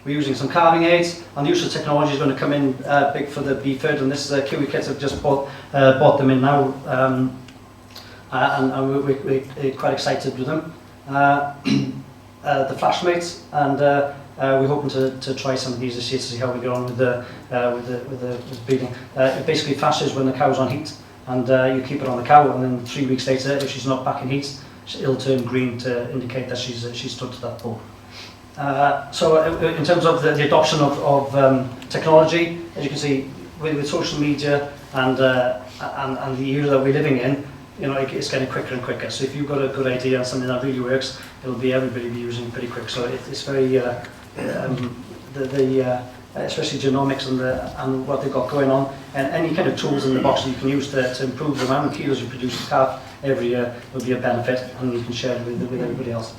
We're using some carving aids, and the use of technology is going to come in big for the Bîff herd, and this is Kiwi kits. I've just bought them in now, and we're quite excited with them. The flashmates, and we're hoping to try some of these this year to see how we get on with the breeding. It basically flashes when the cow's on heat, and you keep it on the cow, and then 3 weeks later, if she's not back in heat, it'll turn green to indicate that she's stood to that bull. So in terms of the adoption of technology, as you can see, with social media and the era that we're living in, you know, it's getting quicker and quicker. So if you've got a good idea and something that really works, everybody be using it pretty quick. So it's very especially genomics and what they've got going on, and any kind of tools in the box that you can use to improve the amount of kilos you produce as calf every year will be a benefit, and you can share it with everybody else.